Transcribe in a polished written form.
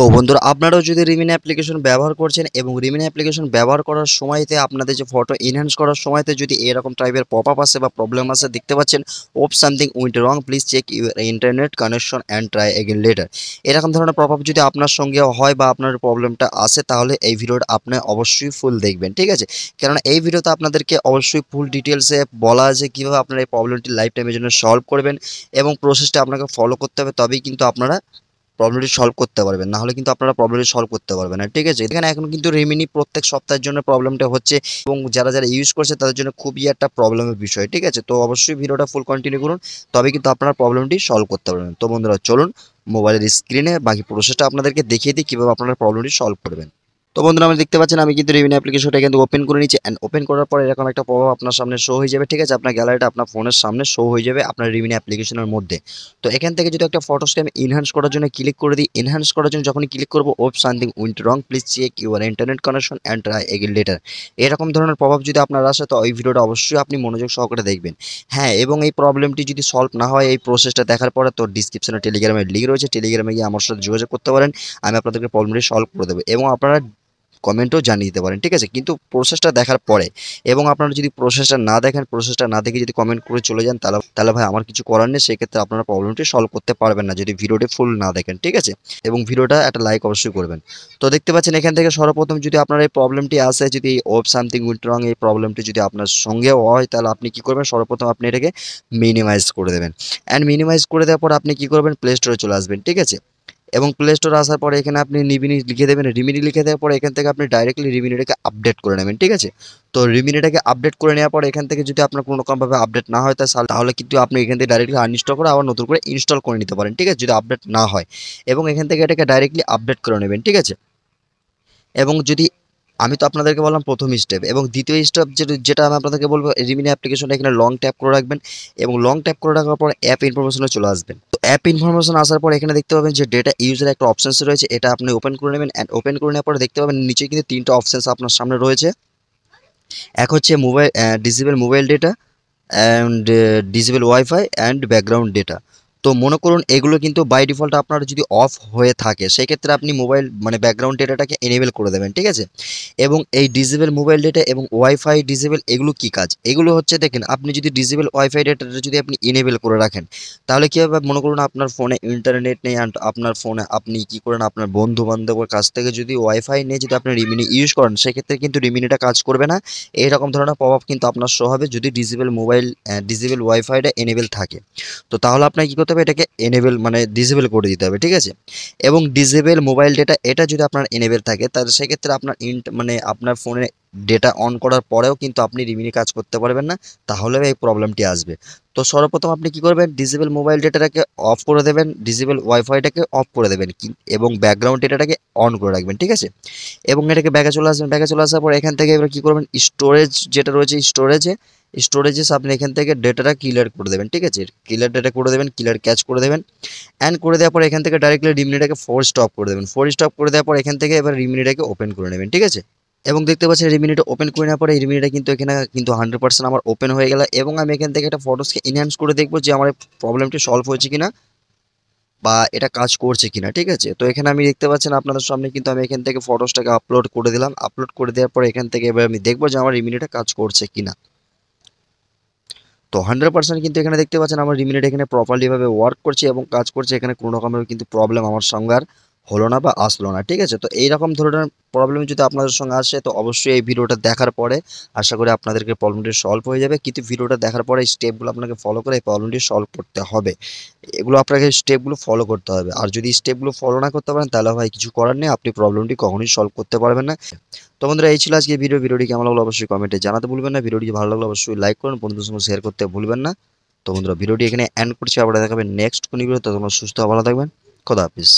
তো বন্ধুরা আপনারাও যদি রিমিনি অ্যাপ্লিকেশন ব্যবহার করছেন এবং রিমিনি অ্যাপ্লিকেশন ব্যবহার করার সময়তে আপনাদের যে ফটো এনহ্যান্স করার সময়তে যদি এরকম টাইপের পপআপ আসে বা প্রবলেম আসে দেখতে পাচ্ছেন oops something went wrong please check your internet connection and try again later, এরকম ধরনের পপআপ যদি আপনার সঙ্গে হয় বা আপনার প্রবলেমটা আসে তাহলে এই ভিডিওটা আপনি অবশ্যই ফুল দেখবেন, ঠিক আছে? কেননা এই ভিডিওতে আপনাদেরকে অবশ্যই ফুল ডিটেলসে বলা আছে কীভাবে আপনারা এই প্রবলেমটি লাইফ টাইমের জন্য সলভ করবেন এবং প্রসেসটা আপনাকে ফলো করতে হবে, তবেই কিন্তু আপনারা প্রবলেমটি সলভ করতে পারবেন, না হলে কিন্তু আপনারা প্রবলেমটি সলভ করতে পারবেন না, ঠিক আছে? এখানে এখন কিন্তু রিমিনি প্রত্যেক সপ্তাহের জন্য প্রবলেমটা হচ্ছে এবং যারা যারা ইউজ করছে তাদের জন্য খুবই একটা প্রবলেমের বিষয়, ঠিক আছে? তো অবশ্যই ভিডিওটা ফুল কন্টিনিউ করুন, তবে কিন্তু আপনারা প্রবলেমটি সলভ করতে পারবেন। তো বন্ধুরা চলুন মোবাইলের স্ক্রিনে বাকি প্রসেসটা আপনাদেরকে দেখিয়ে দিই কীভাবে আপনারা প্রবলেমটি সলভ করবেন। তো বন্ধুরা আমি দেখতে পাচ্ছেন আমি কিন্তু রিমিনি অ্যাপ্লিকেশনটা কিন্তু ওপেন করে নিচ্ছি অ্যান্ড ওপেন করার পরে এরকম একটা পপআপ আপনার সামনে শো হয়ে যাবে, ঠিক আছে? আপনার গ্যালারিটা আপনার ফোনের সামনে শো হয়ে যাবে আপনার রিমিনি অ্যাপ্লিকেশনের মধ্যে। তো এখান থেকে যদি একটা ফটোসকে আমি এনহ্যান্স করার জন্য ক্লিক করে দিই, এনহ্যান্স করার জন্য যখনই ক্লিক করবো oops something went wrong please check your internet connection and try again later, এরকম ধরনের পপআপ যদি আপনার আসে তো এই ভিডিওটা অবশ্যই আপনি মনোযোগ সহকারে দেখবেন। হ্যাঁ, এবং এই প্রবলেমটি যদি সলভ না হয় এই প্রসেসটা দেখার পরে তো ডিসক্রিপশনে টেলিগ্রামের লিঙ্ক রয়েছে, টেলিগ্রামে গিয়ে আমার সাথে যোগাযোগ করতে পারেন, আমি আপনাদেরকে প্রবলেমটি সলভ করে দেবো এবং আপনারা কমেন্টও জানিয়ে দিতে পারেন, ঠিক আছে? কিন্তু প্রসেসটা দেখার পরে এবং আপনারা যদি প্রসেসটা না দেখেন, প্রসেসটা না দেখে যদি কমেন্ট করে চলে যান তাহলে ভাই আমার কিছু করার নেই, সেক্ষেত্রে আপনারা প্রবলেমটি সলভ করতে পারবেন না যদি ভিডিওটি ফুল না দেখেন, ঠিক আছে? এবং ভিডিওটা একটা লাইক অবশ্যই করবেন। তো দেখতে পাচ্ছেন এখান থেকে সর্বপ্রথম যদি আপনার এই প্রবলেমটি আসে, যদি ওপ সামথিং উইথ রং এই প্রবলেমটি যদি আপনার সঙ্গেও হয় তাহলে আপনি কি করবেন, সর্বপ্রথম আপনি এটাকে মিনিমাইজ করে দেবেন অ্যান্ড মিনিমাইজ করে দেওয়ার পর আপনি কি করবেন, প্লে স্টোরে চলে আসবেন, ঠিক আছে? এবং প্লে স্টোরে আসার পরে এখানে আপনি রিমিনি লিখে দেবেন, রিমিনি লিখে দেওয়ার পরে এখান থেকে আপনি ডাইরেক্টলি রিমিনিটাকে আপডেট করে নেবেন, ঠিক আছে? তো রিমিনিটাকে আপডেট করে নেওয়ার পরে এখান থেকে যদি আপনার কোনো রকমভাবে আপডেট না হয় তাহলে কিন্তু আপনি এখান থেকে ডাইরেক্টলি আনইনস্টল করে আবার নতুন করে ইনস্টল করে নিতে পারেন, ঠিক আছে? যদি আপডেট না হয় এবং এখান থেকে এটাকে ডাইরেক্টলি আপডেট করে নেবেন, ঠিক আছে? এবং যদি আমি তো আপনাদেরকে বললাম প্রথম স্টেপ এবং দ্বিতীয় স্টেপ যেটা আমি আপনাদেরকে বলবো, রিমিনি অ্যাপ্লিকেশনটা এখানে লং ট্যাপ করে রাখবেন এবং লং ট্যাপ করে রাখার পর অ্যাপ ইনফরমেশনে চলে আসবেন। তো অ্যাপ ইনফরমেশন আসার পর এখানে দেখতে পাবেন যে ডেটা ইউজার একটা অপশনস রয়েছে, এটা আপনি ওপেন করে নেবেন অ্যান্ড ওপেন করে নেওয়ার পরে দেখতে পাবেন নিচে কিন্তু তিনটা অপশনস আপনার সামনে রয়েছে। এক হচ্ছে mobile disable mobile data and disable wifi and background data. তো মনে করুন এগুলো কিন্তু বাই ডিফল্ট আপনার যদি অফ হয়ে থাকে সেক্ষেত্রে আপনি মোবাইল মানে ব্যাকগ্রাউন্ড ডেটাটাকে এনেবেল করে দেবেন, ঠিক আছে? এবং এই ডিসেবল মোবাইল ডেটা এবং ওয়াইফাই ডিসেবল এগুলো কি কাজ, এগুলো হচ্ছে দেখেন আপনি যদি ডিসেবল ওয়াইফাই ডেটাটা যদি আপনি এনেবেল করে রাখেন তাহলে কী হবে, মনে করুন আপনার ফোনে ইন্টারনেট নেই অ্যান্ড আপনার ফোনে আপনি কি করেন আপনার বন্ধু বান্ধবের কাছ থেকে যদি ওয়াইফাই নিয়ে যদি আপনি রিমিনি ইউজ করেন সেক্ষেত্রে কিন্তু রিমিনিটা কাজ করবে না। এইরকম ধরনের পপআপ কিন্তু আপনার শো হবে যদি ডিসেবল ওয়াইফাইটা এনেবেল থাকে। তো তাহলে আপনাকে কী করতে হবে, এটাকে এনেবেল মানে ডিসেবল করে দিতে হবে, ঠিক আছে? এবং ডিসেবল মোবাইল ডেটা এটা যদি আপনার এনেবেল থাকে তাহলে সেক্ষেত্রে আপনার মানে আপনার ফোনে ডেটা অন করার পরেও কিন্তু আপনি রিমিনি কাজ করতে পারবেন না, তাহলে এই প্রবলেমটি আসবে। তো সর্বপ্রথম আপনি কি করবেন, ডিসেবল মোবাইল ডেটাটাকে অফ করে দেবেন, ডিসেবল ওয়াইফাইটাকে অফ করে দেবেন এবং ব্যাকগ্রাউন্ড ডেটাটাকে অন করে রাখবেন, ঠিক আছে? এবং এটাকে ব্যাকে চলে আসবেন, ব্যাকে চলে আসার পর এখান থেকে এবার কী করবেন, স্টোরেজ যেটা রয়েছে স্টোরেজে আপনি এখান থেকে ডেটাটা ক্লিয়ার করে দেবেন, ঠিক আছে? ক্লিয়ার ডেটা করে দেবেন, ক্লিয়ার ক্যাচ করে দেবেন অ্যান্ড করে দেওয়ার পর এখান থেকে ডাইরেক্টলি রিমিনিটাকে ফোর স্টপ করে দেবেন, ফোর স্টপ করে দেওয়ার পর এখান থেকে এবার রিমিনিটাকে ওপেন করে নেবেন, ঠিক আছে? এবং দেখতে পাচ্ছেন রিমিনিটা ওপেন করে নেওয়ার পরে এই রিমিনিটা কিন্তু এখানে কিন্তু 100% আমার ওপেন হয়ে গেল এবং আমি এখান থেকে একটা ফটোসকে এনহ্যান্স করে দেখবো যে আমার প্রবলেমটি সলভ হয়েছে কিনা বা এটা কাজ করছে কিনা, ঠিক আছে? তো এখানে আমি দেখতে পাচ্ছেন আপনাদের সামনে কিন্তু আমি এখান থেকে ফটোসটাকে আপলোড করে দিলাম, আপলোড করে দেওয়ার পরে এখান থেকে এবার আমি দেখবো যে আমার রিমিনিটা কাজ করছে কিনা। তো 100% কিন্তু এখানে দেখতে পাচ্ছেন আমার রিমিনিট এখানে প্রপারলিভাবে ওয়ার্ক করছে এবং কাজ করছে, এখানে কোনো রকমের কিন্তু প্রবলেম আমার সঙ্গে আর হলো না বা আসলো না, ঠিক আছে? তো এইরকম ধরনের প্রবলেম যদি আপনাদের সঙ্গে আসে তো অবশ্যই এই ভিডিওটা দেখার পরে আশা করি আপনাদেরকে প্রবলেমটি সলভ হয়ে যাবে, কিন্তু ভিডিওটা দেখার পরে এই স্টেপগুলো আপনাকে ফলো করে এই প্রবলেমটি সলভ করতে হবে। এগুলো আপনাকে স্টেপগুলো ফলো করতে হবে, আর যদি স্টেপগুলো ফলো না করতে পারেন তাহলে ভাই কিছু করার নেই, আপনি প্রবলেমটি কখনোই সলভ করতে পারবেন না। তো বন্ধুরা এই ছিল আজকে ভিডিওটি কেমন লাগলো অবশ্যই কমেন্টে জানাতে ভুলবেন না, ভিডিওটি ভালো লাগলে অবশ্যই লাইক করুন, বন্ধুদের সঙ্গে শেয়ার করতে ভুলবেন না। তো বন্ধুরা ভিডিওটি এখানে এন্ড করছি, আবার দেখাবেন নেক্সট কোনো ভিডিও, ততক্ষণ সুস্থ ভালো থাকবেন, খোদা হাফিজ।